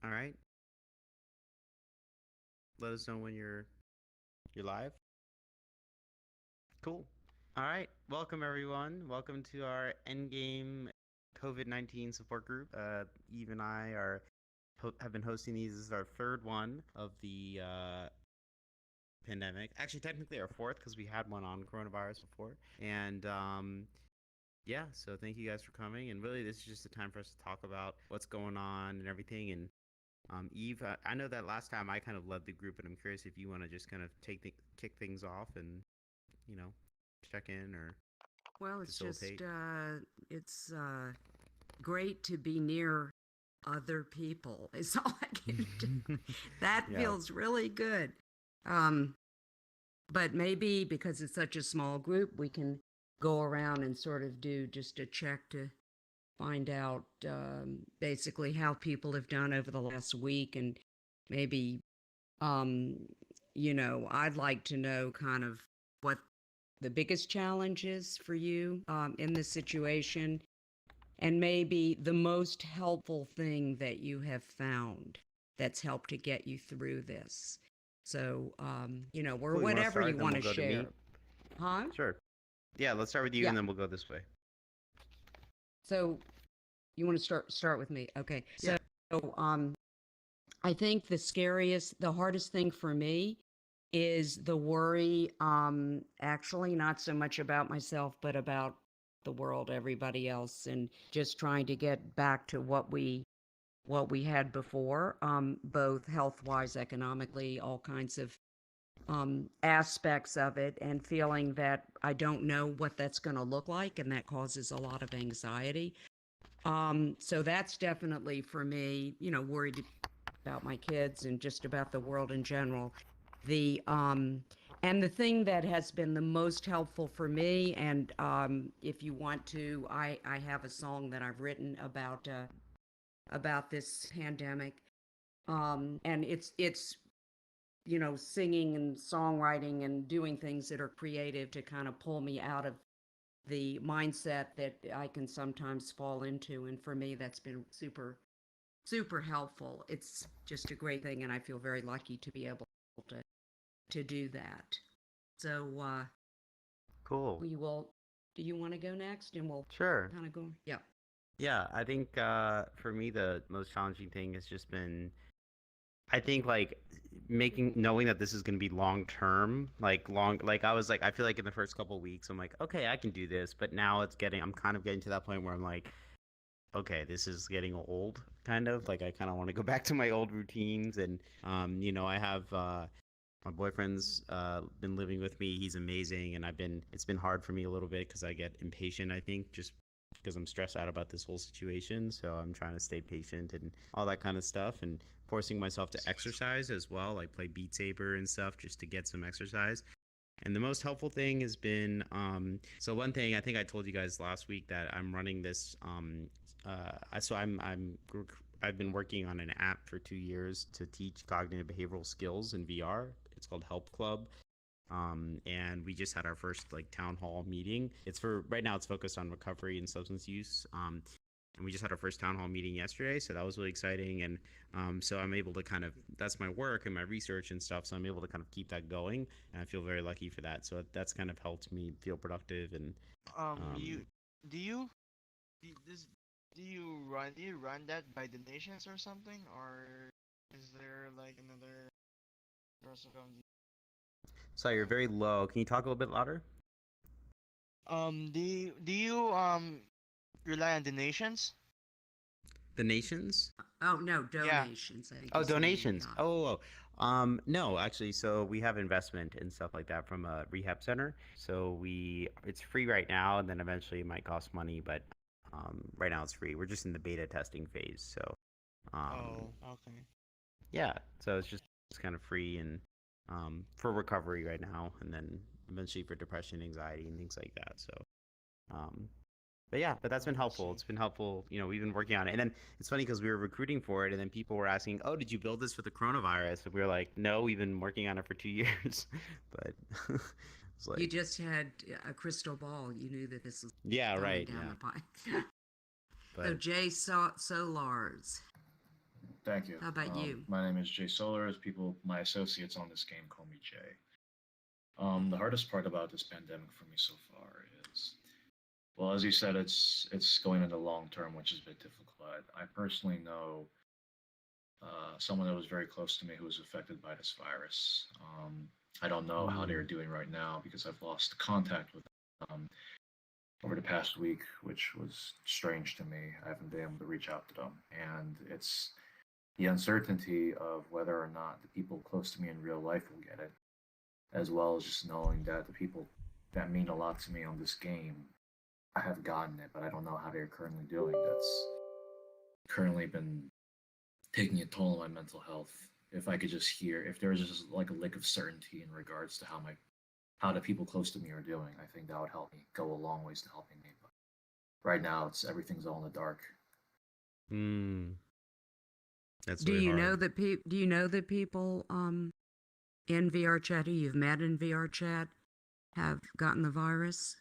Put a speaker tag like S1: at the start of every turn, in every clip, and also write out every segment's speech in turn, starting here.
S1: All right. Let us know when you're live. Cool. All right. Welcome everyone. Welcome to our Endgame COVID-19 support group. Eve and I are have been hosting these. This is our third one of the pandemic. Actually, technically our fourth because we had one on coronavirus before. And yeah, so thank you guys for coming. And really, this is just a time for us to talk about what's going on and everything. And Eve, I know that last time I kind of led the group, and I'm curious if you want to just kind of kick things off and you know check in or
S2: Well,
S1: facilitate.
S2: it's great to be near other people. Is all I can do. That
S1: Yeah.
S2: feels really good. Um, but maybe because it's such a small group, we can go around and sort of do just a check to find out basically how people have done over the last week, and maybe um, I'd like to know kind of what the biggest challenge is for you in this situation, and maybe the most helpful thing that you have found that's helped to get you through this. So, or
S1: Cool. You want to
S2: whatever
S1: start,
S2: you
S1: then
S2: want
S1: we'll
S2: to
S1: go to
S2: share.
S1: me.
S2: Huh?
S1: Sure. Yeah, let's start with you,
S2: Yeah.
S1: and then we'll go this way.
S2: So you want to start with me? Okay.
S1: Yeah.
S2: So, um, I think the hardest thing for me is the worry, actually not so much about myself, but about the world, everybody else, and just trying to get back to what we had before, both health wise, economically, all kinds of aspects of it, and feeling that I don't know what that's going to look like, and that causes a lot of anxiety. So that's definitely for me, worried about my kids and just about the world in general. The and the thing that has been the most helpful for me, and if you want to, I have a song that I've written about this pandemic, and it's singing and songwriting and doing things that are creative to kind of pull me out of the mindset that I can sometimes fall into. And for me, that's been super helpful. It's just a great thing, and I feel very lucky to be able to do that. So,
S1: Cool.
S2: we will. Do you want to go next, and we'll
S1: Sure.
S2: kind of go? Yeah.
S1: Yeah, I think for me the most challenging thing has just been I think like making knowing that this is going to be long term, like I was like I feel like in the first couple of weeks I'm like, okay, I can do this, but now I'm kind of getting to that point where I'm like, okay, this is getting old kind of. Like I kind of want to go back to my old routines and I have my boyfriend's been living with me. He's amazing, and it's been hard for me a little bit because I get impatient. I think just because I'm stressed out about this whole situation, so I'm trying to stay patient and all that kind of stuff, and forcing myself to exercise as well, like play Beat Saber and stuff, just to get some exercise. And the most helpful thing has been so one thing I think I told you guys last week that I'm running this so I've been working on an app for 2 years to teach cognitive behavioral skills in VR. It's called Help Club. And we just had our first like town hall meeting. It's for right now. It's focused on recovery and substance use. And we just had our first town hall meeting yesterday, so that was really exciting. And so I'm able to kind of that's my work and my research and stuff. So I'm able to kind of keep that going, and I feel very lucky for that. So that's kind of helped me feel productive and
S3: You
S1: um,
S3: do you do this do you run that by donations or something, or is there like another source of
S1: so you're very low. Can you talk a little bit louder?
S3: do you rely on donations?
S1: The nations?
S2: Oh no,
S3: Yeah.
S2: donations. I think
S1: Oh,
S2: he's saying.
S1: donations. No, actually, so we have investment and stuff like that from a rehab center. So it's free right now, and then eventually it might cost money, but right now it's free. We're just in the beta testing phase, so um,
S3: Oh, okay.
S1: yeah. So it's kind of free and for recovery right now, and then eventually for depression, anxiety, and things like that. So um, but yeah, but that's been
S3: I
S1: helpful.
S3: see.
S1: It's been helpful. We've been working on it. And then it's funny because we were recruiting for it, and then people were asking, "Oh, did you build this for the coronavirus?" And we were like, "No, we've been working on it for 2 years." But it's
S2: You
S1: like,
S2: just had a crystal ball. You knew that this was
S1: yeah,
S2: coming
S1: right,
S2: down
S1: yeah.
S2: the pipe. So
S1: But
S2: Jay Solars.
S4: Thank you.
S2: How about you?
S4: My name is Jay Solars. People, my associates on this game call me Jay. The hardest part about this pandemic for me so far is, well, as you said, it's going into long term, which is a bit difficult. I personally know someone that was very close to me who was affected by this virus. I don't know how they're
S1: Mm.
S4: doing right now because I've lost contact with them over the past week, which was strange to me. I haven't been able to reach out to them, and it's the uncertainty of whether or not the people close to me in real life will get it, as well as just knowing that the people that mean a lot to me on this game have gotten it, but I don't know how they're currently doing. That's currently been taking a toll on my mental health. If I could just hear, if there was just like a lick of certainty in regards to how the people close to me are doing, I think that would help me go a long ways to helping me. But right now, it's everything's all in the dark.
S1: Mm. That's
S2: Do
S1: really
S2: you know
S1: hard.
S2: that do you know that people in VR chat who you've met in VR chat have gotten the virus?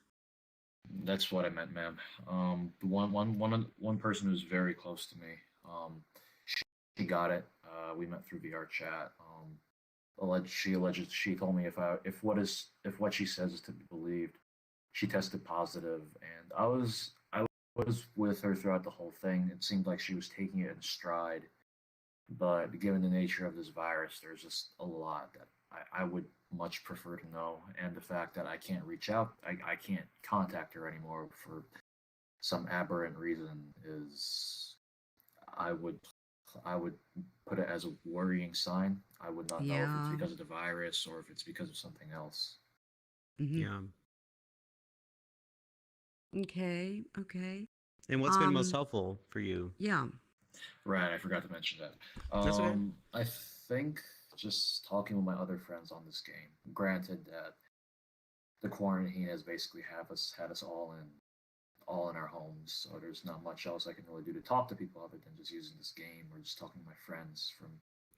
S4: That's what I meant, ma'am. The one person who's very close to me. She got it. We met through VR chat. She told me if what she says is to be believed, she tested positive, and I was with her throughout the whole thing. It seemed like she was taking it in stride, but given the nature of this virus, there's just a lot that I would much prefer to know, and the fact that I can't reach out, I can't contact her anymore for some aberrant reason is I would I would put it as a worrying sign. I would not know if it's
S2: Yeah.
S4: because of the virus or if it's because of something else.
S2: Hmm.
S1: Yeah.
S2: Okay. Okay.
S1: And what's been most helpful for you?
S2: Yeah.
S4: Right, I forgot to mention that.
S1: That's okay.
S4: I think just talking with my other friends on this game. Granted that the quarantine has basically have us had us all in our homes, so there's not much else I can really do to talk to people other than just using this game or just talking to my friends from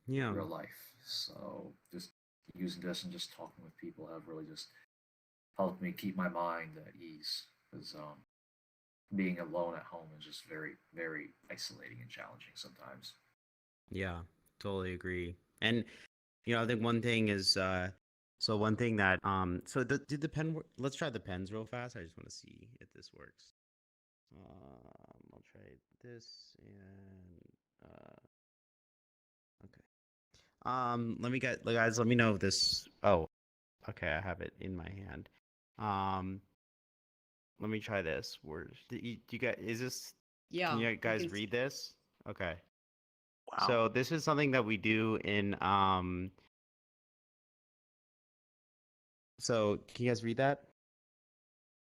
S1: Yeah.
S4: real life. So just using this and just talking with people have really just helped me keep my mind at ease because being alone at home is just very, very isolating and challenging sometimes.
S1: Yeah. Totally agree. And I think one thing is so one thing that so did the pen work? Let's try the pens real fast. I just want to see if this works. I'll try this and okay. Let me get guys. Let me know if this. Oh, okay. I have it in my hand. Um, let me try this. Words. Do you guys? Is this?
S2: Yeah.
S1: Can you
S2: I
S1: guys
S2: can
S1: read this? Okay.
S5: Wow.
S1: So this is something that we do in So can you guys read that?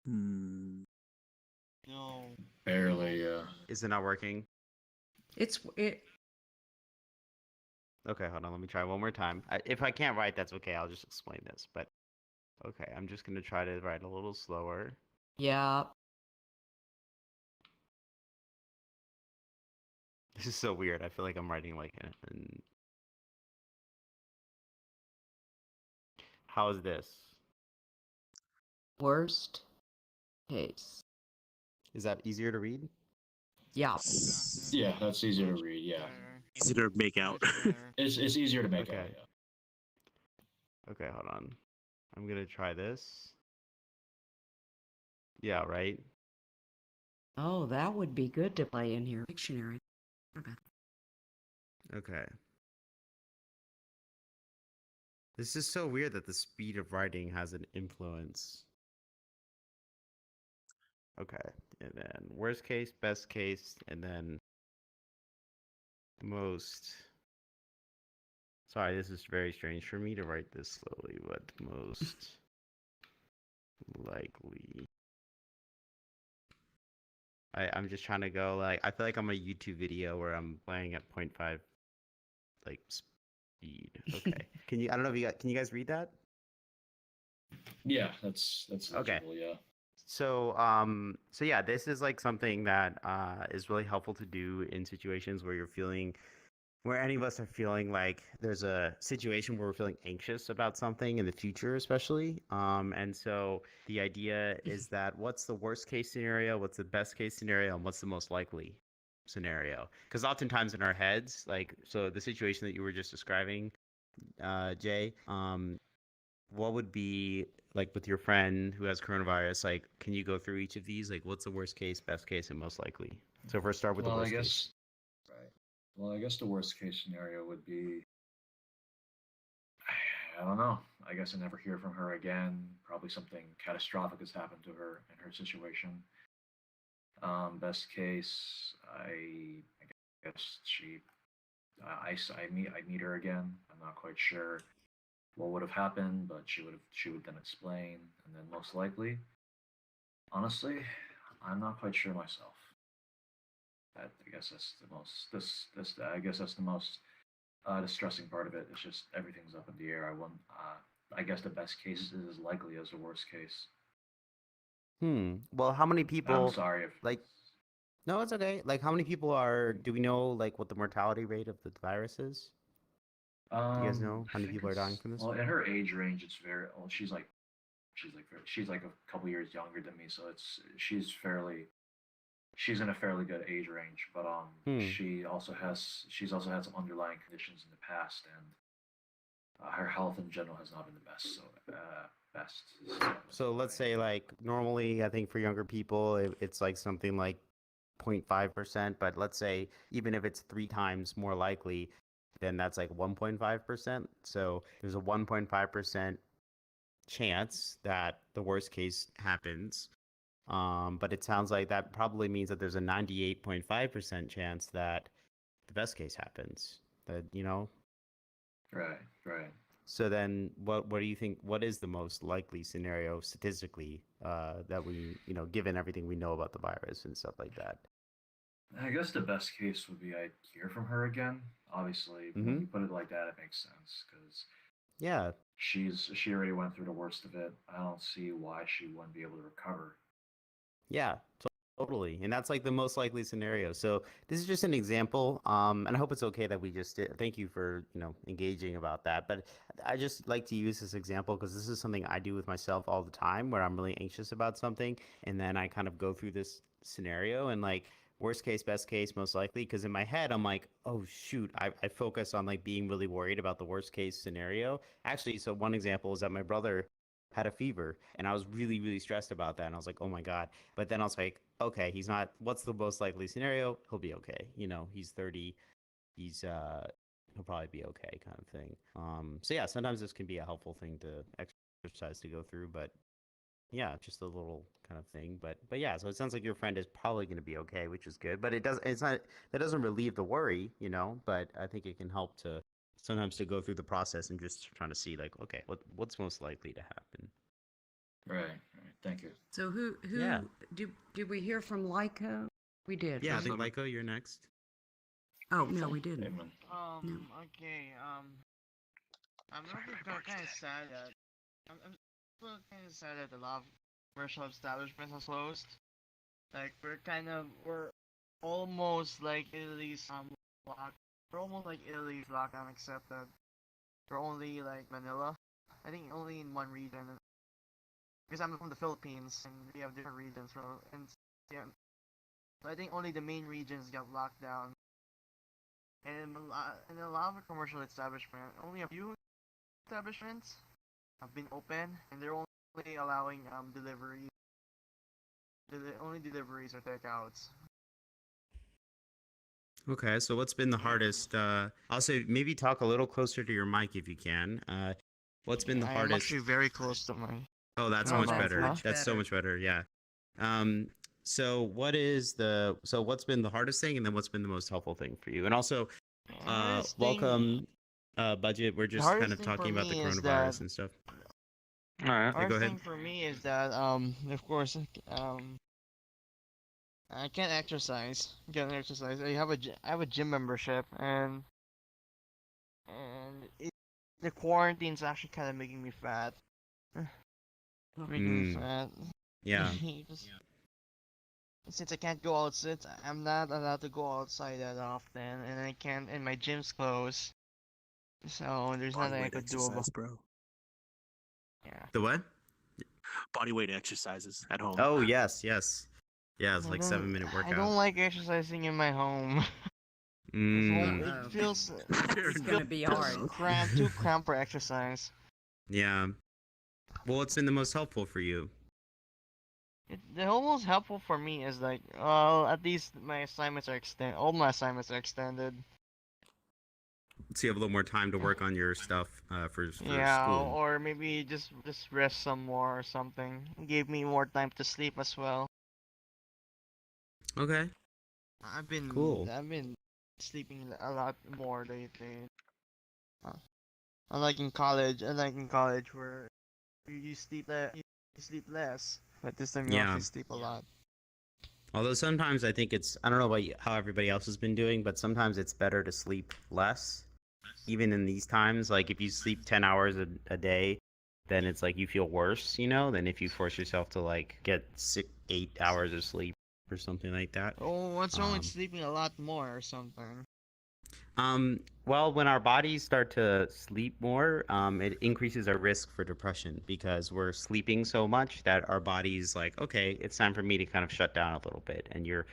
S5: Hmm.
S3: No.
S4: Barely.
S1: Is it not working?
S2: It's it.
S1: Okay, hold on. Let me try one more time. If I can't write, that's okay. I'll just explain this. But okay, I'm just gonna try to write a little slower.
S2: Yeah.
S1: This is so weird. I feel like I'm writing like an... How is this?
S2: Worst case.
S1: Is that easier to read?
S2: Yeah.
S4: Yeah, that's easier to
S3: Much
S4: read. Yeah,
S3: better.
S5: Easy to make out.
S3: Much better.
S4: it's easier to make
S1: Okay.
S4: out. Yeah.
S1: Okay, hold on. I'm gonna try this. Yeah, right?
S2: Oh, that would be good to play in here. Dictionary. Okay.
S1: Okay. This is so weird that the speed of writing has an influence. Okay, and then worst case, best case, and then most. Sorry, this is very strange for me to write this slowly, but most likely. I'm just trying to go like I feel like I'm a YouTube video where I'm playing at 0.5 like speed. Okay. I don't know if can you guys read that?
S4: Yeah, that's
S1: Okay.
S4: legible. Yeah.
S1: So yeah, this is like something that is really helpful to do in situations where you're feeling where any of us are feeling like there's a situation where we're feeling anxious about something in the future, especially. And so the idea is that what's the worst case scenario, what's the best case scenario, and what's the most likely? scenario? Because oftentimes in our heads, like, so the situation that you were just describing, Jay, what would be like with your friend who has coronavirus? Like, can you go through each of these? Like, what's the worst case, best case, and most likely? So first, start with the
S4: Well, I
S1: worst case.
S4: guess, right. Well, I guess the worst case scenario would be, I don't know. I guess I never hear from her again. Probably something catastrophic has happened to her in her situation. Best case, I guess I meet her again. I'm not quite sure what would have happened, but she would then explain, and then most likely, honestly, I'm not quite sure myself. I guess that's the most this I guess that's the most distressing part of it. It's just everything's up in the air. I guess the best case is as likely as the worst case.
S1: Well, how many
S4: I'm
S1: people
S4: sorry if
S1: like? No, it's okay. Like, how many people are? Do we know like what the mortality rate of the virus is? Do you guys know how
S4: I
S1: many
S4: think
S1: people are dying
S4: it's
S1: from this?
S4: well in her age range. It's very well. She's like a couple years younger than me, so she's in a fairly good age range. But
S1: Hmm.
S4: she's also had some underlying conditions in the past, and her health in general has not been the best.
S1: So let's say like normally, I think for younger people, it's like something like 0.5%, but let's say even if it's 3 times more likely, then that's like 1.5%. So there's a 1.5% chance that the worst case happens. But it sounds like that probably means that there's a 98.5% chance that the best case happens. That, you know?
S4: right.
S1: So then what do you think, what is the most likely scenario statistically, that we, given everything we know about the virus and stuff like that?
S4: I guess the best case would be I hear from her again. Obviously, when you put it like that, it makes sense because
S1: Yeah.
S4: she already went through the worst of it. I don't see why she wouldn't be able to recover.
S1: Yeah, totally. And that's like the most likely scenario. So this is just an example. And I hope it's okay that we just did. Thank you for, engaging about that. But I just like to use this example because this is something I do with myself all the time where I'm really anxious about something. And then I kind of go through this scenario and like worst case, best case, most likely. Because in my head, I'm like, oh, shoot, I focus on like being really worried about the worst case scenario. Actually, so one example is that my brother had a fever and I was really, really stressed about that. And I was like, oh my God. But then I was like, okay, he's not, what's the most likely scenario? He'll be okay. He's 30. He'll probably be okay kind of thing. So yeah, sometimes this can be a helpful thing to exercise to go through, but yeah, just a little kind of thing. But yeah, so it sounds like your friend is probably going to be okay, which is good, but it's not, that doesn't relieve the worry, but I think it can help to sometimes to go through the process and just trying to see like, okay, what's most likely to happen.
S4: Right. Thank you.
S2: So who
S1: Yeah.
S2: did we hear from Lyco? We did.
S1: Yeah, I
S2: right?
S1: think Lyco, you're next.
S2: Oh no, we didn't.
S4: Amen.
S3: Okay. I'm really kind of sad that I'm kind of sad that a lot of commercial establishments are closed. Like we're almost like Italy's lock. We're almost like Italy's lockdown, except that we're only like Manila. I think only in one region. Because I'm from the Philippines and we have different regions, and yeah, so I think only the main regions got locked down. And a lot of commercial establishments, only a few establishments have been open, and they're only allowing delivery. Only deliveries or takeouts.
S1: Okay, so what's been the hardest? Also, maybe talk a little closer to your mic if you can. What's been the
S3: I am
S1: hardest?
S3: actually very close to my.
S1: Oh, that's
S3: Oh,
S1: much
S3: that's
S1: better.
S3: much
S1: That's so
S2: better.
S1: much better. Yeah. So what's been the hardest thing, and then what's been the most helpful thing for you? And also,
S3: The hardest thing.
S1: welcome, Budget. We're
S3: The
S1: just kind
S3: hardest
S1: of
S3: thing for
S1: talking about the
S3: me is
S1: coronavirus
S3: that.
S1: and stuff.
S5: All right.
S1: Yeah, go
S3: Hardest
S1: ahead.
S3: thing for me is that of course I can't exercise. I have a gym membership, the quarantine's actually kind of making me fat. Making me fat.
S1: Yeah.
S3: Just- Since I can't go outside, I'm not allowed to go outside that often, and I can't. And my gym's closed, so there's nothing I
S5: Bodyweight
S3: could do about.
S5: exercise, bro.
S3: Yeah.
S1: The what?
S5: Bodyweight exercises at home.
S1: Oh, yes, yes. Yeah, it's like 7-minute
S3: I
S1: workout.
S3: don't like exercising in my home. It's
S1: Mm,
S3: it
S2: Uh-oh.
S3: feels
S5: Fair
S2: It's
S3: it
S2: gonna
S5: enough.
S2: be
S3: feels
S2: hard.
S3: too cramped for exercise.
S1: yeah. Well, what's been the most helpful for you?
S3: The almost helpful for me is like, well, at least my assignments are extended. All my assignments are extended.
S1: So you have a little more time to work on your stuff for
S3: Yeah,
S1: school.
S3: or maybe just rest some more or something. Gave me more time to sleep as well.
S1: Okay, cool.
S3: I've been sleeping a lot more lately. Uh, unlike in college where you sleep less, but this time you
S1: Yeah.
S3: actually sleep a lot.
S1: Although sometimes I think I don't know about how everybody else has been doing, but sometimes it's better to sleep less, even in these times. Like if you sleep 10 hours a day, then it's like you feel worse, than if you force yourself to like get 8 hours of sleep or something like that.
S3: Oh, what's wrong with
S1: Um,
S3: sleeping a lot more or something?
S1: well, when our bodies start to sleep more, it increases our risk for depression because we're sleeping so much that our body's like, okay, it's time for me to kind of shut down a little bit. And your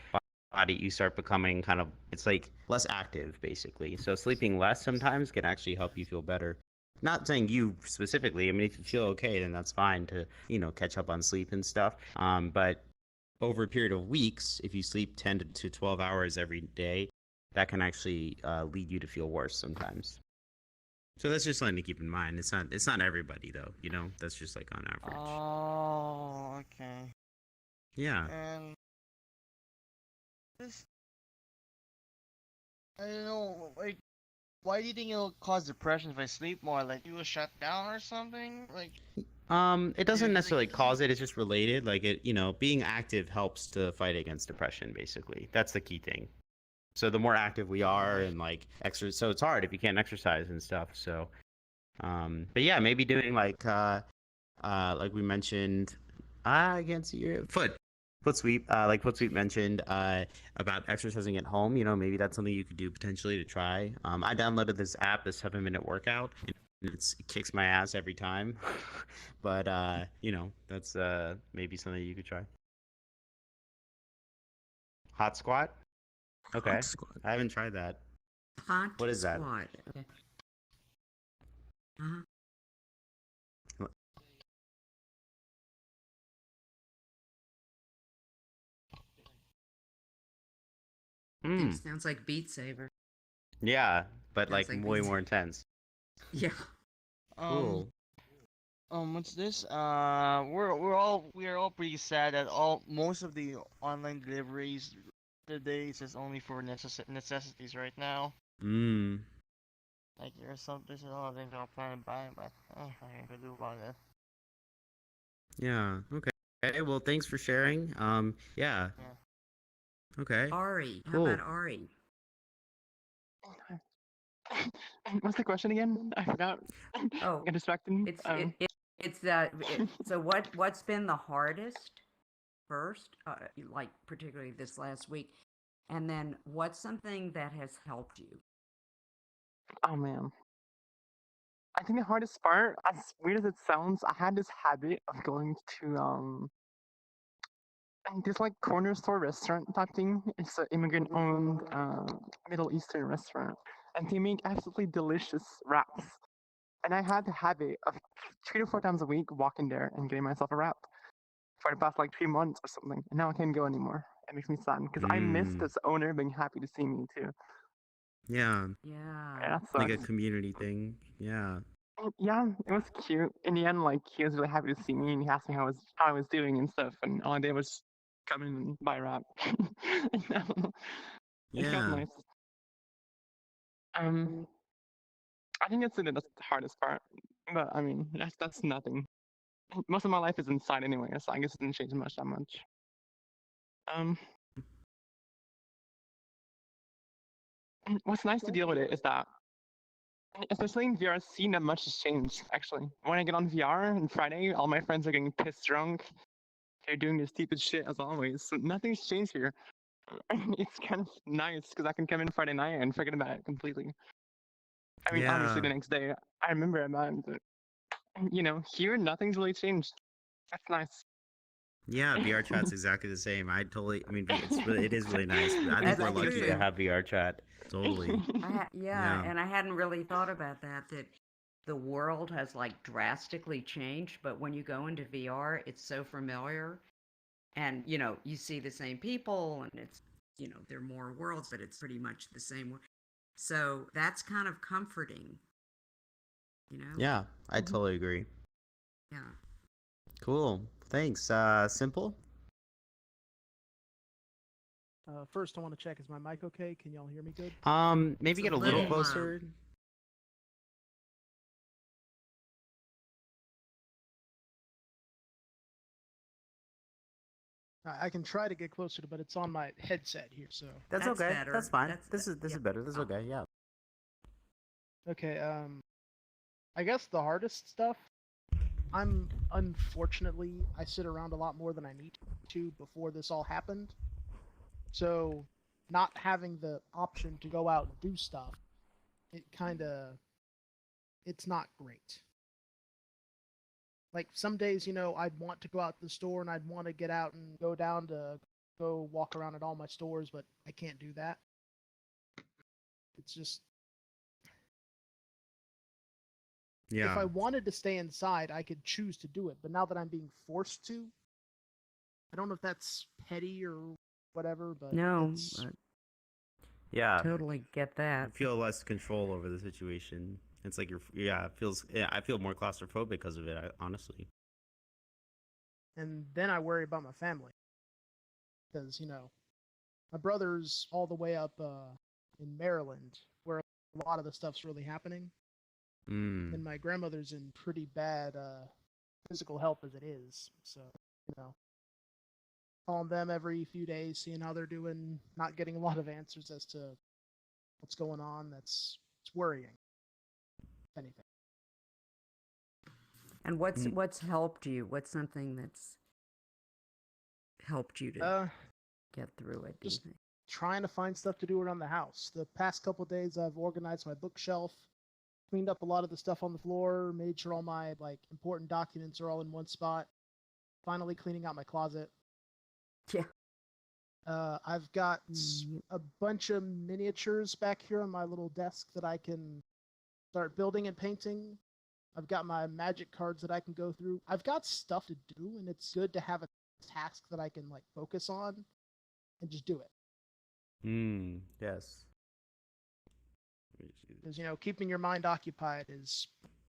S1: body, you start becoming kind of, it's like less active, basically. So sleeping less sometimes can actually help you feel better. Not saying you specifically. I mean, if you feel okay, then that's fine to, catch up on sleep and stuff. But over a period of weeks, if you sleep 10 to 12 hours every day, that can actually lead you to feel worse sometimes. So that's just something to keep in mind. It's not everybody though, That's just like on average.
S3: Oh, okay.
S1: Yeah.
S3: And this, I don't know, like, why do you think it'll cause depression if I sleep more? Like, you will shut down or something? Like,
S1: It
S3: you
S1: doesn't
S3: like,
S1: necessarily cause it. It's just related. Like being active helps to fight against depression. Basically, that's the key thing. So the more active we are
S3: uh,
S1: and like exercise, so it's hard if you can't exercise and stuff. So, but yeah, maybe doing like we mentioned, I can't see your foot sweep. Like foot sweep mentioned, about exercising at home. Maybe that's something you could do potentially to try. I downloaded this app, the 7-minute workout, and it kicks my ass every time. But that's maybe something you could try. Hot squat.
S5: Hot
S1: Okay,
S5: squad.
S1: I haven't tried that.
S2: Hot
S1: What is that?
S2: squat. Okay. Uh-huh. I think
S1: Hmm.
S2: sounds like Beat Saber.
S1: Yeah, but
S2: Sounds
S1: like
S2: like
S1: way
S2: Beat
S1: more
S2: Saber.
S1: intense.
S2: Yeah.
S3: um,
S1: Cool.
S3: what's this? We are all pretty sad that most of the online deliveries today is just only for necessities right now.
S1: Mm.
S3: Like there's a lot of things I'm planning to buy, but I can do about it.
S1: Yeah. Okay. Okay. Well, thanks for sharing. Yeah.
S3: Yeah.
S1: Okay.
S2: Ari. How about
S1: Cool.
S2: Ari?
S6: What's the question again? I forgot.
S2: Oh,
S6: Got distracted.
S2: it's it's so what's been the hardest first, like particularly this last week, and then what's something that has helped you?
S6: Oh man. I think the hardest part, as weird as it sounds, I had this habit of going to this like corner store restaurant type thing. It's an immigrant owned Middle Eastern restaurant. And they make absolutely delicious wraps. And I had the habit of 3 to 4 times a week walking there and getting myself a wrap for the past like 3 months or something. And now I can't go anymore. It makes me sad because I miss
S1: Mm.
S6: this owner being happy to see me too.
S1: Yeah.
S2: Yeah.
S6: Yeah, that
S1: Like a
S6: sucks.
S1: community thing. Yeah.
S6: Yeah, it was cute. In the end, like he was really happy to see me, and he asked me how I was doing and stuff. And all I did was come in and buy a wrap. You know? It felt
S1: Yeah.
S6: nice. Um, I think that's the hardest part. But I mean, that's nothing. Most of my life is inside anyway, so I guess it didn't change much that much. Um, what's nice to deal with it is that, especially in VR, seeing that much has changed. Actually, when I get on VR on Friday, all my friends are getting pissed drunk. They're doing the stupid shit as always. So nothing's changed here. It's kind of nice because I can come in Friday night and forget about it completely. I mean, obviously
S1: Yeah.
S6: the next day I remember about it, but here nothing's really changed. That's nice.
S1: Yeah, VR chat's exactly the same. I mean, it is really nice. I think
S2: That's
S1: we're lucky to
S2: true.
S1: have VR chat. Totally.
S2: Yeah,
S1: Yeah.
S2: and I hadn't really thought about that, that the world has like drastically changed, but when you go into VR, it's so familiar and you see the same people and it's there are more worlds, but it's pretty much the same. So that's kind of comforting, you know?
S1: Yeah, I
S6: Mhm.
S1: totally agree.
S2: Yeah.
S1: Cool. Thanks. Simple?
S7: First, I want to check, is my mic okay? Can y'all hear me good?
S1: Maybe
S2: It's
S1: get
S2: a
S1: a little
S2: little low.
S1: closer.
S7: I can try to get closer, but it's on my headset here. So
S1: That's
S2: That's
S1: okay.
S2: better.
S1: That's fine.
S2: That's
S1: This is
S2: yeah.
S1: better. This is
S2: Oh.
S1: okay. Yeah.
S7: okay. I guess the hardest stuff. Unfortunately, I sit around a lot more than I need to before this all happened. So, not having the option to go out and do stuff, it's not great. Like some days, I'd want to go out to the store and I'd want to get out and go down to go walk around at all my stores, but I can't do that. It's just
S1: Yeah.
S7: if I wanted to stay inside, I could choose to do it, but now that I'm being forced to, I don't know if that's petty or whatever, but
S2: No,
S7: it's
S1: Yeah.
S2: totally get
S1: You
S2: that.
S1: feel less control over the situation. It's like I feel more claustrophobic because of it, honestly.
S7: and then I worry about my family because my brother's all the way up in Maryland where a lot of the stuff's really happening,
S1: Mm.
S7: and my grandmother's in pretty bad physical health as it is. So calling them every few days, seeing how they're doing, not getting a lot of answers as to what's going on. It's worrying. If anything.
S2: And what's
S1: Mm.
S2: what's helped you? What's something that's helped you to get through it, do you
S7: Just
S2: think?
S7: trying to find stuff to do around the house. The past couple days, I've organized my bookshelf, cleaned up a lot of the stuff on the floor, made sure all my important documents are all in one spot. Finally, cleaning out my closet.
S2: Yeah.
S7: I've got
S2: Mm,
S7: a bunch of miniatures back here on my little desk that I can start building and painting. I've got my magic cards that I can go through. I've got stuff to do, and it's good to have a task that I can focus on and just do it.
S1: Yes.
S7: Because keeping your mind occupied is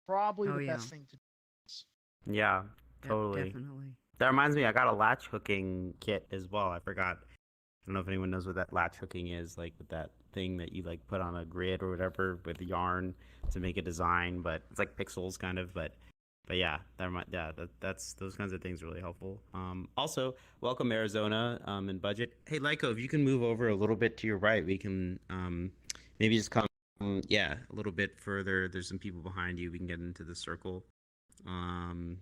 S7: probably
S2: Oh,
S7: the
S2: yeah.
S7: best thing to do.
S1: Yeah, totally.
S2: Definitely.
S1: That reminds me, I got a latch hooking kit as well. I forgot. I don't know if anyone knows what that latch hooking is, like with that thing that you put on a grid or whatever with yarn to make a design, but it's like pixels kind of, but yeah, that's those kinds of things are really helpful. Also, welcome Arizona and budget. Hey, Lyko, if you can move over a little bit to your right, we can maybe just come yeah, a little bit further. There's some people behind you. We can get into the circle. Um,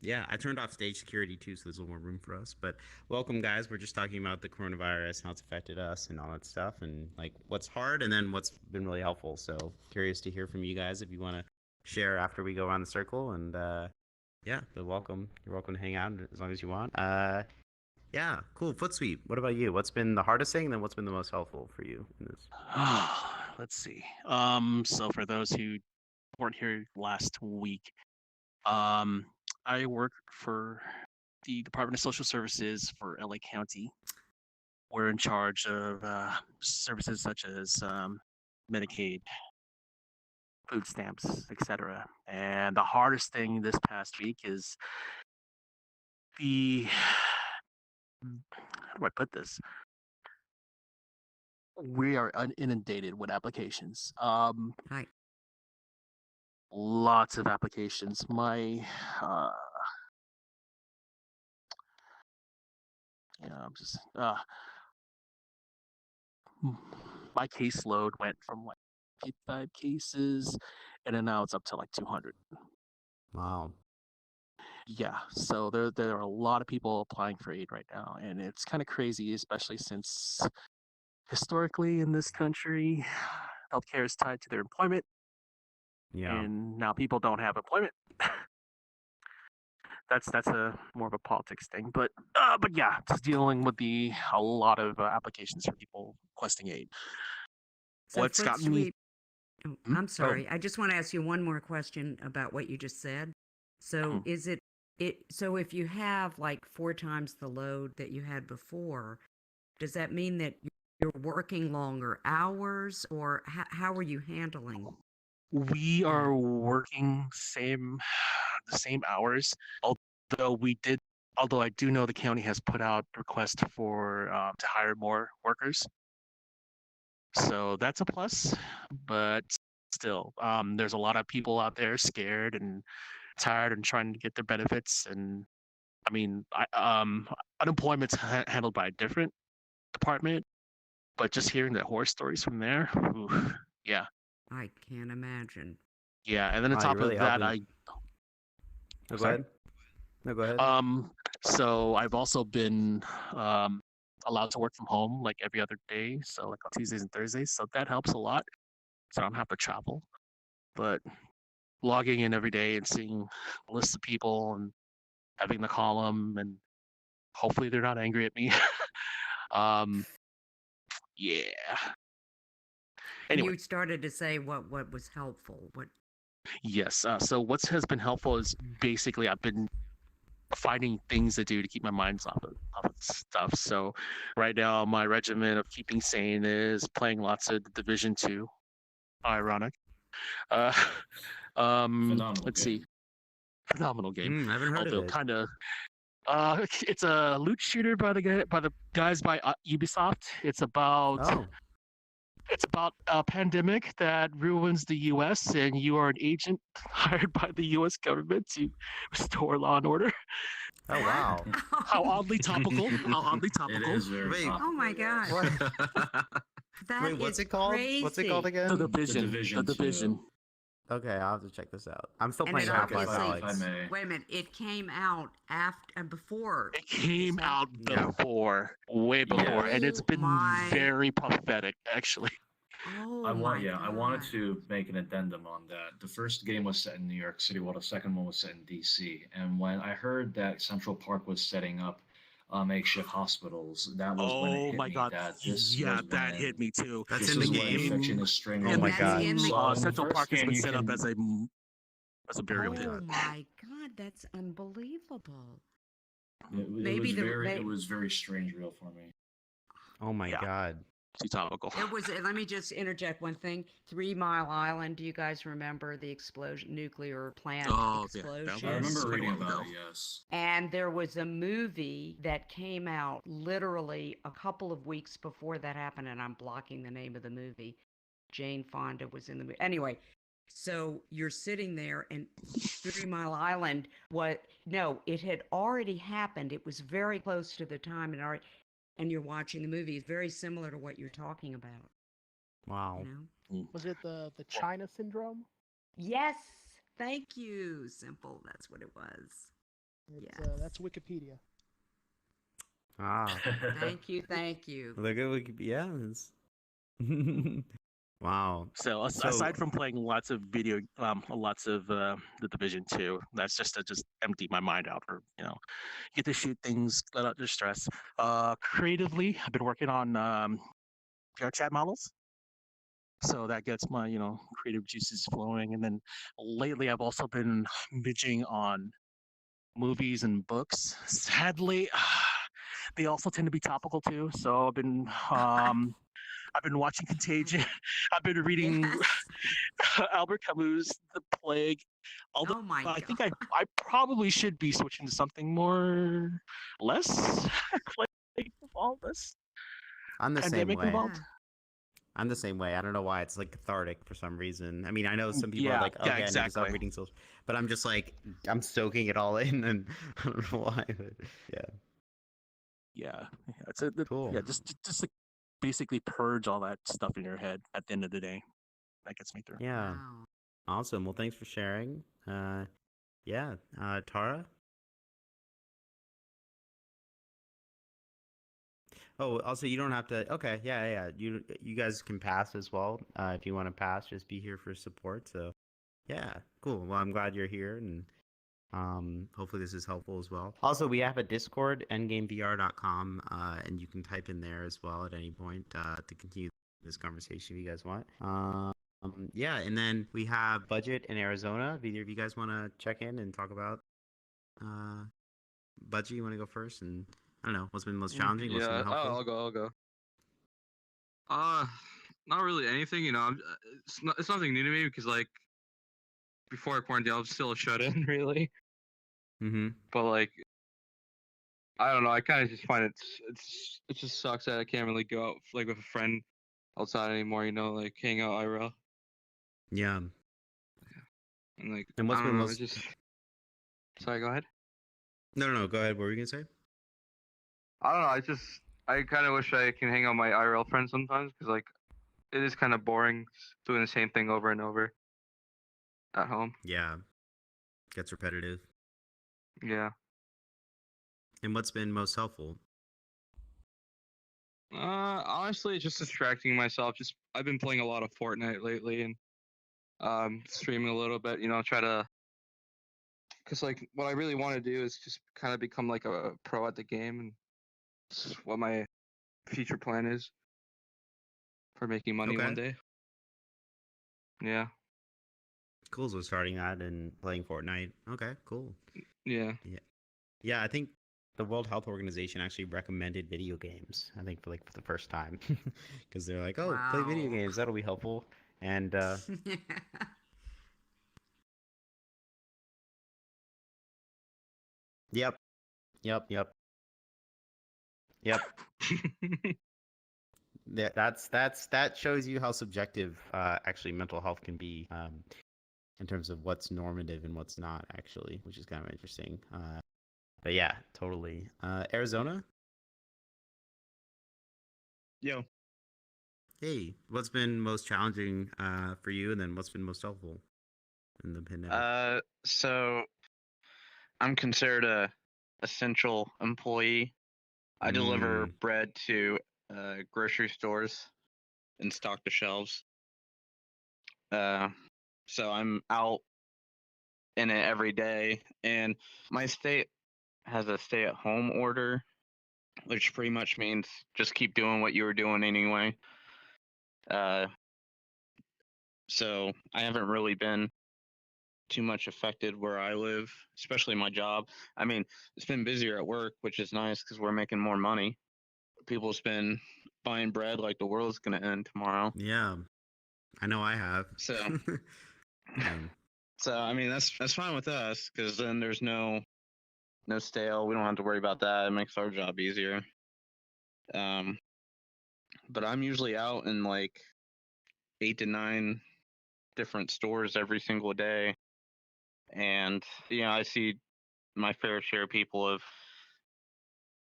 S1: yeah, I turned off stage security too, so there's a little more room for us. But welcome, guys. We're just talking about the coronavirus, how it's affected us, and all that stuff, and what's hard, and then what's been really helpful. So curious to hear from you guys if you want to share after we go around the circle. And yeah, but welcome. You're welcome to hang out as long as you want. Yeah, cool. Foot sweep. What about you? What's been the hardest thing, and then what's been the most helpful for you in this?
S5: Let's see. So for those who weren't here last week, I work for the Department of Social Services for LA County. We're in charge of services such as Medicaid, food stamps, etc. And the hardest thing this past week is the how do I put this? We are inundated with applications.
S2: Hi.
S5: Lots of applications. Uh, I'm just my caseload went from 55 cases, and then now it's up to 200.
S1: Wow.
S5: Yeah, so there are a lot of people applying for aid right now, and it's kind of crazy, especially since historically in this country, healthcare is tied to their employment,
S1: Yeah.
S5: and now people don't have employment. that's a more of a politics thing. But yeah, just dealing with a lot of applications for people requesting aid.
S2: So,
S5: What's
S2: Foot
S5: gotten me?
S2: Sweep, oh,
S5: Hmm?
S2: I'm
S5: Oh,
S2: sorry. I just want to ask you one more question about what you just said. So,
S5: mhm.
S2: so if you have like 4 times the load that you had before, does that mean that you're working longer hours, or how are you handling
S5: We
S2: that?
S5: are working the same hours. Although we did, although I do know the county has put out requests for to hire more workers, so that's a plus. But still, there's a lot of people out there scared and tired and trying to get their benefits. And I mean, unemployment's handled by a different department, but just hearing the horror stories from there, oof, yeah,
S2: I can't imagine.
S5: yeah. And then on
S1: Wow, you're
S5: top
S1: really
S5: of that,
S1: helping. No, go
S5: sorry.
S1: ahead. No, go ahead.
S5: So I've also been um allowed to work from home like every other day, so like on Tuesdays and Thursdays. So that helps a lot. So I don't have to travel. But logging in every day and seeing lists of people and having to call them, and hopefully they're not angry at me. um, yeah.
S2: And
S5: Anyway,
S2: you started to say what was helpful. What?
S5: yes. So what has been helpful is basically I've been finding things to do to keep my mind off of stuff. So right now my regimen of keeping sane is playing lots of Division 2. Ironic. Uh,
S4: Phenomenal
S5: let's see.
S4: game.
S5: Phenomenal game.
S1: I haven't heard of
S5: Although
S1: it.
S5: kind of it's a loot shooter by the guys by Ubisoft.
S1: Oh,
S5: It's about a pandemic that ruins the U.S. and you are an agent hired by the U.S. government to restore law and order.
S1: oh wow.
S5: How oddly topical! How oddly
S4: It
S5: topical!
S4: is very
S1: Wait.
S4: topical.
S2: Oh my
S4: yes.
S2: God.
S1: What?
S2: That
S1: Wait, what's
S2: is
S1: it called? What's it called
S2: crazy.
S1: again?
S5: The Division.
S4: Division
S5: The Division.
S4: 2.
S1: Okay, I'll have to check this out. I'm still
S2: And
S1: playing
S2: it
S4: Check it
S1: Half-Life
S4: out
S2: obviously,
S4: if I
S1: Alex.
S4: may.
S2: wait a minute, it came out after, before.
S5: It
S2: Is
S5: came
S2: that?
S5: out
S1: Yeah.
S5: before, way before, and it's
S2: Oh
S5: been
S2: my,
S5: very pathetic, actually.
S2: oh my
S4: I wanted
S2: God.
S4: to make an addendum on that. The first game was set in New York City, while the second one was set in DC. And when I heard that Central Park was setting up makeshift hospitals, that was when it
S5: Oh
S4: hit
S5: my
S4: me
S5: God!
S4: that
S5: Yeah, that hit me too.
S1: That's
S4: this
S1: in the
S4: is when
S1: game?
S4: infection
S5: In
S4: is string
S1: Oh
S2: And
S1: my
S2: that's
S1: god.
S2: in the,
S4: So in the
S5: Central
S4: first
S5: Park has
S4: game,
S5: been
S4: you
S5: set up
S4: can
S5: as a burial pit.
S2: oh my God, that's unbelievable.
S4: it
S2: Maybe
S4: it was very strange real for me.
S1: Oh my
S5: Yeah,
S1: god.
S5: too topical.
S2: it was, let me just interject one thing. 3 Mile Island, do you guys remember the explosion, nuclear plant
S5: Oh yeah, that
S4: I
S2: explosion?
S5: was
S4: remember
S5: quite a
S4: reading
S5: while
S4: about
S5: ago.
S4: it, yes.
S2: And there was a movie that came out literally a couple of weeks before that happened, and I'm blocking the name of the movie. Jane Fonda was in the movie. Anyway, so you're sitting there, and 3 Mile Island, what? No, it had already happened. It was very close to the time, and you're watching the movie. It's very similar to what you're talking about. You
S1: Wow.
S2: know?
S5: Mm.
S7: Was it the China syndrome?
S2: Yes. Thank you. Simple. That's what it was.
S7: It's
S2: Yes.
S7: that's Wikipedia.
S1: Ah.
S2: Thank you. Thank you.
S1: Look at Wikipedia. Wow.
S5: So
S1: So
S5: aside from playing lots of lots of the Division 2, that's just to just empty my mind out, or get to shoot things, let out your stress. Creatively, I've been working on VR chat models, so that gets my creative juices flowing. And then lately, I've also been binging on movies and books. Sadly, they also tend to be topical too. So I've been watching Contagion. I've been reading
S2: Yes.
S5: Albert Camus' The Plague. Although
S2: Oh my
S5: I think
S2: God.
S5: I probably should be switching to something less like all this
S1: I'm the same
S5: pandemic
S1: way.
S5: involved.
S2: Yeah.
S1: I'm the same way. I don't know why it's like cathartic for some reason. I mean, I know some people are
S5: Yeah,
S1: like,
S5: yeah,
S1: okay, I need to stop
S5: exactly.
S1: reading social, but I'm just like, I'm soaking it all in, and I don't know why. But yeah,
S5: Yeah,
S1: cool.
S5: yeah, just like basically purge all that stuff in your head at the end of the day. That gets me through.
S1: Yeah,
S2: Wow.
S1: awesome. Well, thanks for sharing. Yeah, Tara. Oh, also, you don't have to. Okay, yeah. You guys can pass as well. If you want to pass, just be here for support. So, yeah, cool. Well, I'm glad you're here, and Hopefully this is helpful as well. Also, we have a Discord, endgamevr.com, and you can type in there as well at any point to continue this conversation if you guys want. Yeah, and then we have budget in Arizona. If either of you guys want to check in and talk about budget, you want to go first? And I don't know, what's been most challenging, what's been
S8: Yeah,
S1: helpful?
S8: I'll go. I'll go. Not really anything. You know, it's nothing new to me because like before quarantine, I was still shut in really.
S1: Mm-hmm.
S8: But like, I don't know. I kind of just find it just sucks that I can't really go out like with a friend outside anymore. You know, like hang out IRL
S1: Yeah.
S8: and like
S1: And what's
S8: I
S1: been
S8: don't know.
S1: most?
S8: It's just sorry. Go ahead.
S1: No. Go ahead. What were you gonna say?
S8: I don't know. I kind of wish I can hang out with my IRL friends sometimes because like it is kind of boring doing the same thing over and over at home.
S1: Yeah. Gets repetitive.
S8: Yeah.
S1: And what's been most helpful?
S8: Honestly, just distracting myself. Just I've been playing a lot of Fortnite lately and streaming a little bit. You know, try to because like what I really want to do is just kind of become like a pro at the game, and this is what my future plan is for making money one
S1: Okay.
S8: day. Yeah.
S1: Cool. So starting that and playing Fortnite. Okay, cool.
S8: Yeah.
S1: Yeah, I think the World Health Organization actually recommended video games. I think for the first time, because they're like, "Oh, play video
S2: Wow.
S1: games. That'll be helpful." And yep, yep, yep, yep. That shows you how subjective actually mental health can be in terms of what's normative and what's not actually, which is kind of interesting. But yeah, totally. Arizona.
S9: Yo,
S1: Hey, what's been most challenging for you, and then what's been most helpful in the pandemic?
S9: so I'm considered a essential employee. I deliver
S1: Mm,
S9: bread to grocery stores and stock the shelves. Uh, so I'm out in it every day, and my state has a stay-at-home order, which pretty much means just keep doing what you were doing anyway. Uh, so I haven't really been too much affected where I live, especially my job. I mean, it's been busier at work, which is nice because we're making more money. People's been buying bread like the world's gonna end tomorrow.
S1: yeah, I know I have.
S9: So,
S1: Um,
S9: so I mean that's fine with us because then there's no stale. We don't have to worry about that. It makes our job easier. Um, but I'm usually out in like 8 to 9 different stores every single day, and I see my fair share of people of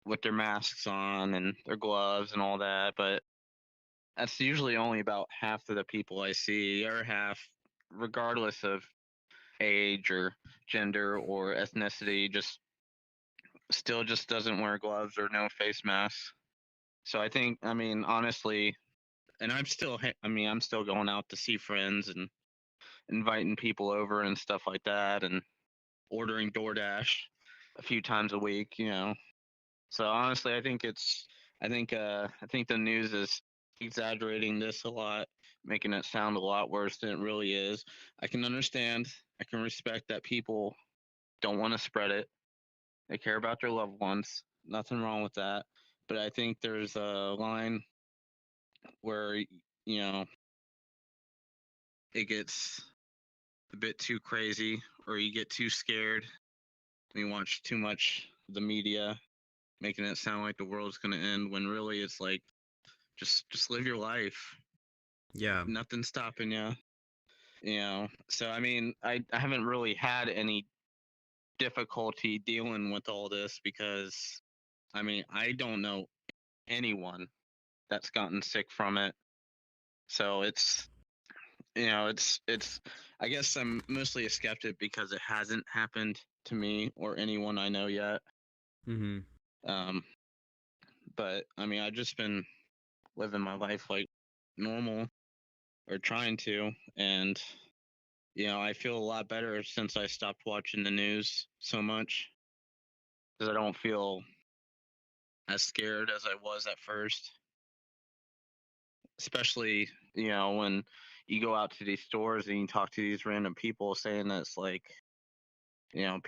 S9: with their masks on and their gloves and all that, but that's usually only about half of the people I see. The other half, regardless of age or gender or ethnicity, just still just doesn't wear gloves or no face masks. So I think, I mean, honestly, and I'm still going out to see friends and inviting people over and stuff like that, and ordering DoorDash a few times a week. So honestly, I think the news is exaggerating this a lot, making it sound a lot worse than it really is. I can understand, I can respect that people don't want to spread it. They care about their loved ones. Nothing wrong with that. But I think there's a line where it gets a bit too crazy, or you get too scared and you watch too much of the media making it sound like the world's going to end when really it's like just live your life.
S1: yeah,
S9: Nothing's stopping So I mean, I haven't really had any difficulty dealing with all this because I mean, I don't know anyone that's gotten sick from it. So it's I guess I'm mostly a skeptic because it hasn't happened to me or anyone I know yet.
S1: mm-hmm.
S9: Um but I mean, I've just been living my life like normal or trying to, and I feel a lot better since I stopped watching the news so much because I don't feel as scared as I was at first. Especially, when you go out to these stores and you talk to these random people saying that it's like, a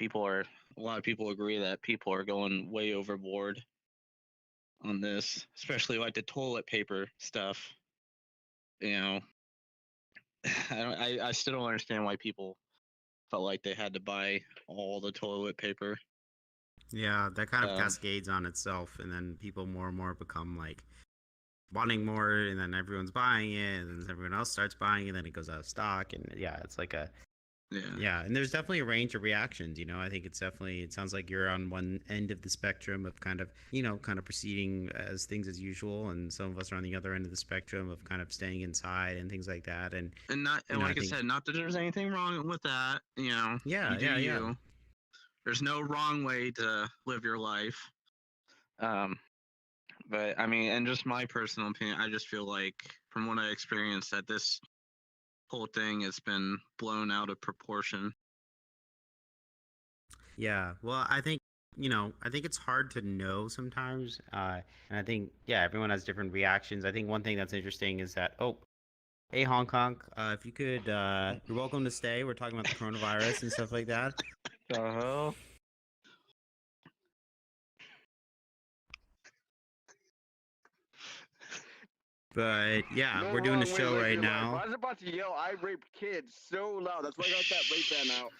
S9: lot of people agree that people are going way overboard on this, especially like the toilet paper stuff. You know, I still don't understand why people felt like they had to buy all the toilet paper.
S1: Yeah, that kind of
S9: Um,
S1: cascades on itself, and then people more and more become like wanting more, and then everyone's buying it, and then everyone else starts buying it, and then it goes out of stock, and yeah, it's like a
S9: yeah.
S1: and there's definitely a range of reactions. I think it sounds like you're on one end of the spectrum of kind of proceeding as things as usual, and some of us are on the other end of the spectrum of kind of staying inside and things like that. And
S9: And
S1: I
S9: like I
S1: think
S9: said, not that there's anything wrong with that.
S1: yeah,
S9: You do
S1: yeah, yeah.
S9: you. There's no wrong way to live your life. But I mean, and just my personal opinion, I just feel like from what I experienced that this whole thing has been blown out of proportion.
S1: Yeah, well, I think it's hard to know sometimes, and I think everyone has different reactions. I think one thing that's interesting is that hey Hong Kong, if you could, you're welcome to stay. We're talking about the coronavirus and stuff like that.
S9: The hell?
S1: But yeah,
S10: No
S1: we're doing a
S10: wrong way to
S1: show
S10: live
S1: right
S10: your life.
S1: now.
S10: I was about to yell, I rape kids so loud. That's why I got that rape ban out.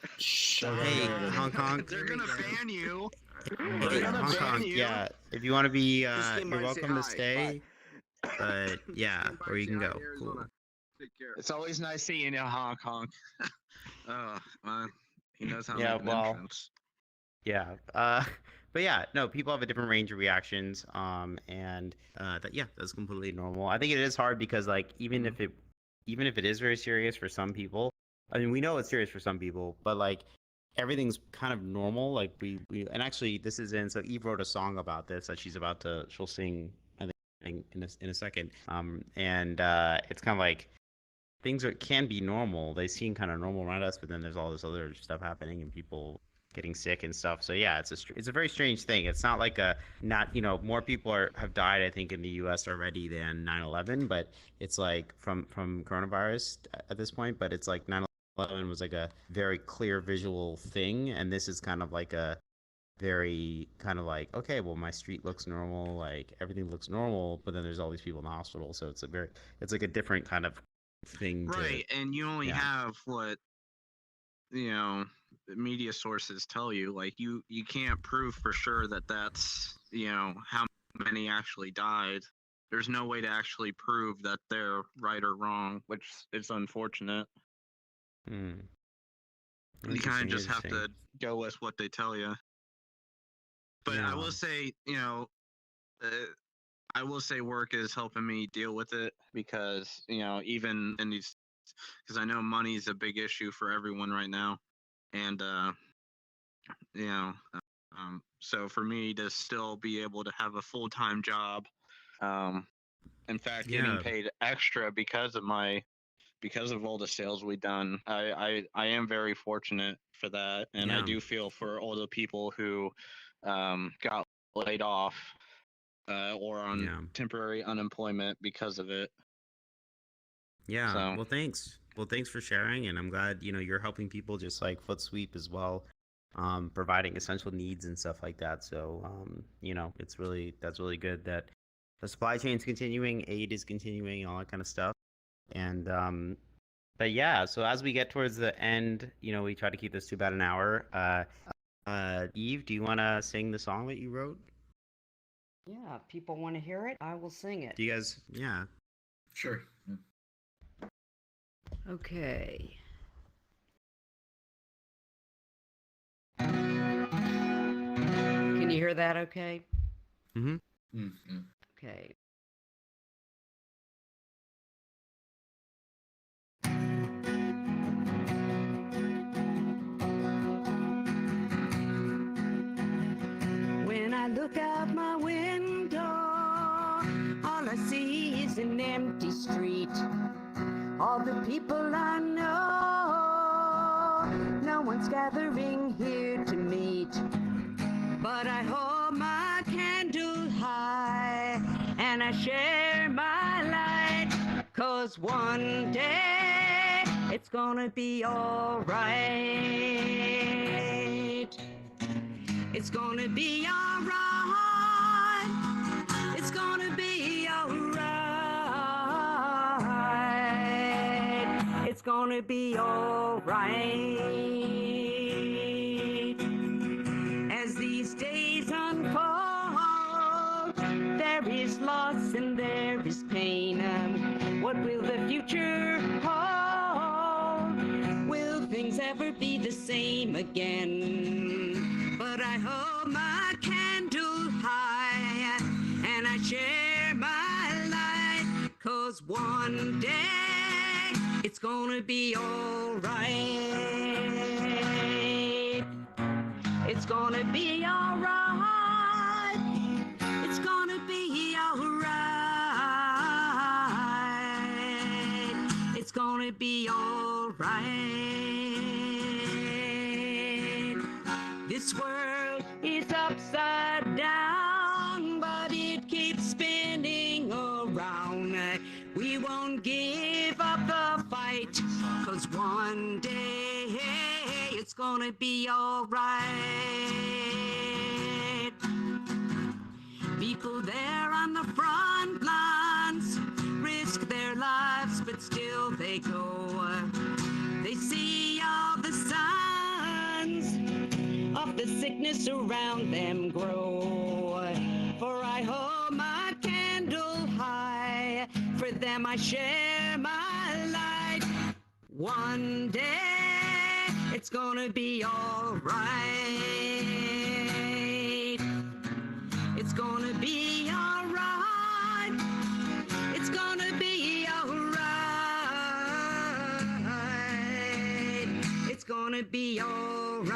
S1: Hey Hong Kong,
S5: They're gonna ban you.
S1: hey
S10: gonna
S1: Hong
S10: ban
S1: Kong,
S10: you.
S1: yeah. If you want to be,
S10: Just stay
S1: you're
S10: by and say
S1: welcome to
S10: hi.
S1: stay. But yeah,
S10: Stand by
S1: or you
S10: and
S1: can
S10: say hi
S1: go.
S10: to
S1: Cool.
S10: Arizona. Take care.
S9: It's always nice seeing you, Hong Kong. Oh, well, he knows how to
S1: Yeah,
S9: make an
S1: well,
S9: entrance.
S1: yeah. But yeah, no, people have a different range of reactions. And that's completely normal. I think it is hard because like even if it is very serious for some people, I mean we know it's serious for some people, but like everything's kind of normal. Like we and actually this is so Eve wrote a song about this that she'll sing I think in a second. And it's kind of like can be normal. They seem kind of normal around us, but then there's all this other stuff happening and people getting sick and stuff. So yeah, it's a very strange thing. It's not like more people have died I think in the U.S. already than 9/11, but it's like from coronavirus at this point. But it's like 9/11 was like a very clear visual thing, and this is kind of like a very kind of like, okay, well my street looks normal, like everything looks normal, but then there's all these people in the hospital, so it's like a different kind of thing.
S9: Right, and you only
S1: yeah.
S9: have what the media sources tell you. Like you can't prove for sure that that's how many actually died. There's no way to actually prove that they're right or wrong, which is unfortunate. You kind of just have to go with what they tell you. But I will say, work is helping me deal with it because, even in these, because I know money is a big issue for everyone right now. And, so for me to still be able to have a full-time job, in fact, getting paid extra because of all the sales we've done, I am very fortunate for that. And I do feel for all the people who got laid off or on temporary unemployment because of it.
S1: Yeah.
S9: So.
S1: Well, thanks for sharing, and I'm glad you're helping people just like Foot Sweep as well, providing essential needs and stuff like that. So that's really good that the supply chain's continuing, aid is continuing, all that kind of stuff. And but yeah, so as we get towards the end, we try to keep this to about an hour. Eve, do you want to sing the song that you wrote?
S2: Yeah, if people want to hear it, I will sing it.
S1: Do you guys? Yeah.
S4: Sure. Yeah.
S2: Okay. Can you hear that okay?
S1: Mm-hmm.
S4: Mm-hmm.
S2: Okay. When I look out my window, all I see is an empty street. All the people I know one's gathering here to meet. But I hold my candle high and I share my light, 'cause one day it's gonna be alright. It's gonna be alright. It's gonna be alright. It's gonna be alright. As these days unfold, there is loss and there is pain. What will the future hold? Will things ever be the same again? But I hold my candle high and I share my light, 'cause one day it's gonna be alright. It's gonna be alright. It's gonna be alright. It's gonna be alright. This world is upside down, but it keeps spinning around. We won't give up the fight, 'cause one day it's gonna be alright. People there on the front lines risk their lives, but still they go. They see all the signs of the sickness around them grow. For I hold my candle high, for them I share my light. One day it's gonna be alright. It's gonna be alright. It's gonna be alright. It's gonna be alright.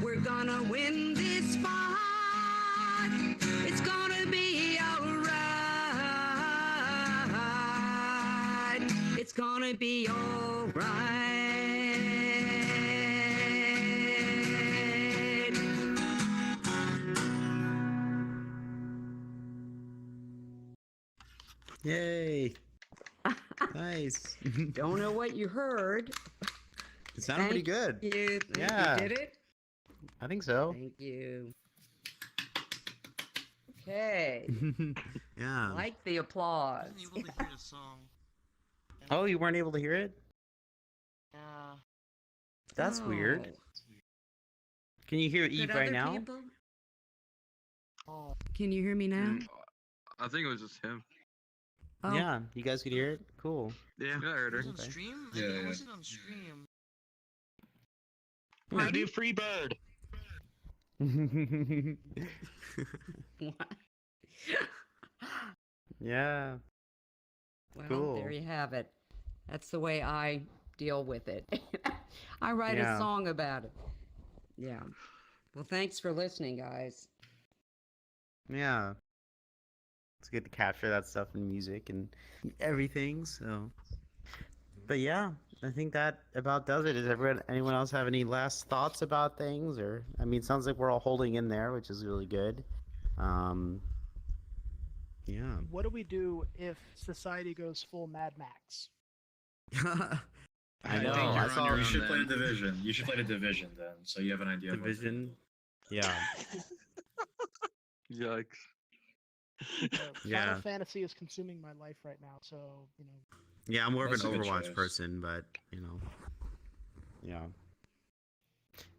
S2: We're gonna win this fight. It's gonna be alright. It's gonna be alright.
S1: Yay! Nice.
S2: Don't know what you heard.
S1: It sounded pretty good.
S2: Thank you.
S1: Yeah.
S2: You did it?
S1: I think so.
S2: Thank you. Okay.
S1: Yeah.
S2: Like the applause.
S3: I wasn't able to hear the song.
S1: Oh, you weren't able to hear it?
S3: Yeah.
S1: That's weird.
S2: Oh.
S1: Can you hear
S2: Could
S1: Eve
S2: other
S1: right now?
S2: people-
S3: Oh.
S2: Can you hear me now?
S8: I think it was just him.
S2: Oh.
S1: Yeah, you guys could hear it? Cool.
S8: Yeah, I heard her.
S3: Was it on
S1: Okay.
S3: stream?
S4: Yeah,
S3: I
S4: yeah.
S3: wasn't on stream.
S9: Now do free bird.
S2: What?
S1: Yeah.
S2: Well,
S1: Cool.
S2: there you have it. That's the way I deal with it. I write
S1: Yeah.
S2: a song about it. Yeah. Well, thanks for listening, guys.
S1: Yeah. It's good to capture that stuff in music and everything, so. But yeah, I think that about does it. Does anyone else have any last thoughts about things? Or, I mean, it sounds like we're all holding in there, which is really good. Yeah.
S7: What do we do if society goes full Mad Max?
S1: I know.
S9: think you're
S1: I
S9: on
S1: saw
S9: your
S4: You
S9: own
S4: should
S9: then.
S4: play the Division. You should play the Division then, so you have an idea. of what to do.
S1: Division. Yeah.
S8: Yikes.
S1: Yeah.
S7: Final Fantasy is consuming my life right now, so you know.
S1: Yeah, I'm more of an
S4: That's a good
S1: Overwatch
S4: choice.
S1: person, but you know, yeah.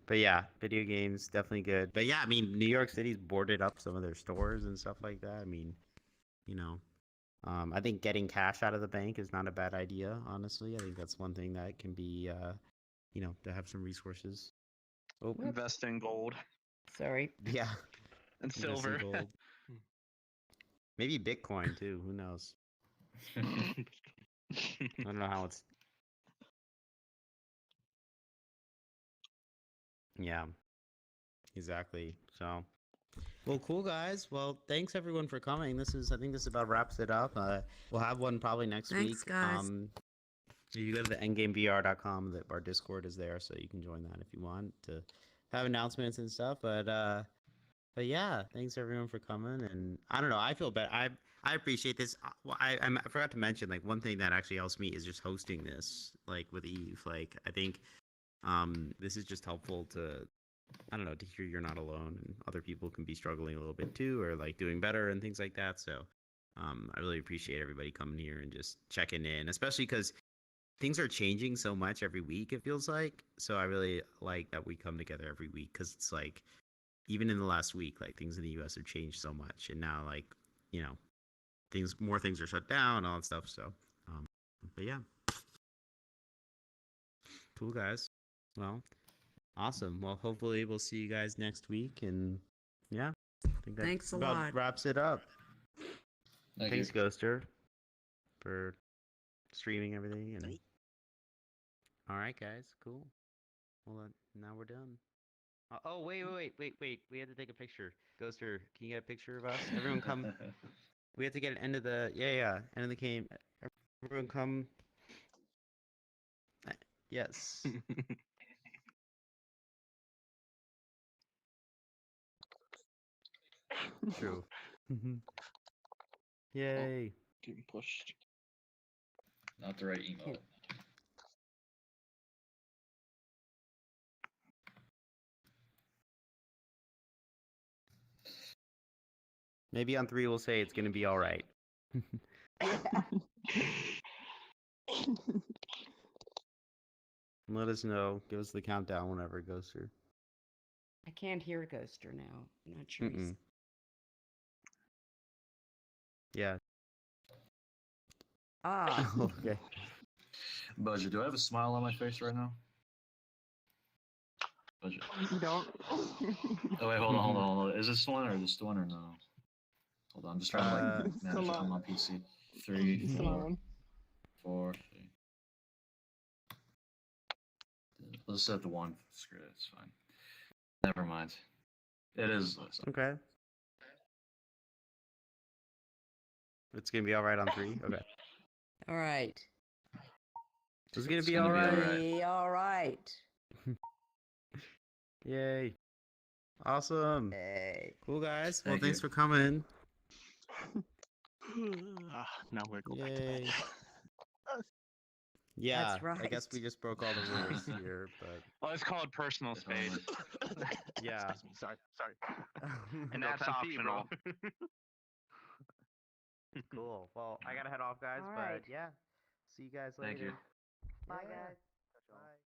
S1: But yeah, video games definitely good. But yeah, I mean, New York City's boarded up some of their stores and stuff like that. I mean, you know, I think getting cash out of the bank is not a bad idea. Honestly, I think that's one thing that can be, you know, to have some resources. Oh,
S9: Invest in gold
S2: Sorry.
S1: yeah,
S9: and
S1: invest in
S9: silver.
S1: gold. Maybe Bitcoin too. Who knows? I don't know how it's. Yeah, exactly. So, well, cool guys. Well, thanks everyone for coming. I think this about wraps it up. We'll have one probably next
S2: Thanks,
S1: week.
S2: guys.
S1: You go to the endgamevr.com. Our Discord is there, so you can join that if you want to have announcements and stuff. But yeah, thanks everyone for coming. And I don't know, I feel better. I appreciate this. Well, I forgot to mention like one thing that actually helps me is just hosting this like with Eve. Like I think this is just helpful to I don't know to hear you're not alone and other people can be struggling a little bit too or like doing better and things like that. So I really appreciate everybody coming here and just checking in, especially because things are changing so much every week, it feels like. So I really like that we come together every week because it's like, even in the last week, like things in the US have changed so much. And now, like, you know, more things are shut down, all that stuff. So, but yeah. Cool, guys. Well, awesome. Well, hopefully we'll see you guys next week. And yeah, I think that
S2: Thanks a
S1: about
S2: lot.
S1: wraps it up.
S4: Thank
S1: Thanks,
S4: you.
S1: Ghoster, for streaming everything. And all right, guys, cool. Well, now we're done. Oh, wait. We had to take a picture. Ghoster, can you get a picture of us? Everyone come. We have to get an end of the end of the game. Everyone come. Yes. True. Yay.
S5: Getting pushed.
S4: Not the right emote.
S1: Maybe on 3 we'll say it's gonna be all right. Let us know. Give us the countdown whenever it goes through.
S2: I can't hear Ghoster now. I'm not sure.
S1: Mm-mm. Yeah.
S2: Ah.
S1: Okay.
S4: Budget, do I have a smile on my face right now? Budget.
S6: You don't.
S4: Oh wait, hold on. Is this the one or this the one or no? Hold on, I'm just trying to like
S6: It's
S4: manage it
S6: still
S4: on my
S6: on.
S4: PC. 3,
S6: It's still
S4: 4,
S6: on.
S4: 4. Let's set the 1. Screw it, it's fine. Never mind. It is.
S1: Okay. It's gonna be all right on 3. Okay.
S2: All right.
S1: It's gonna
S4: It's
S1: be
S4: gonna
S1: all
S4: be all
S1: right.
S4: right.
S2: All right.
S1: Yay. Awesome.
S2: Hey.
S1: Cool, guys. Well,
S4: Thank
S1: thanks
S4: you.
S1: for coming.
S5: Now we're going back to
S1: Yay.
S5: bed.
S1: Yeah,
S2: That's right.
S1: I guess we just broke all the rules here, but
S8: Well, it's called personal space.
S1: yeah.
S5: Excuse me. Sorry.
S8: And
S5: No
S8: that's
S5: 10 feet, bro.
S8: optional.
S1: Cool. Well, I gotta head off, guys,
S2: All
S1: but
S2: right.
S1: yeah. See you guys later.
S4: Thank you.
S2: Bye,
S1: Yeah.
S2: guys.
S1: Bye.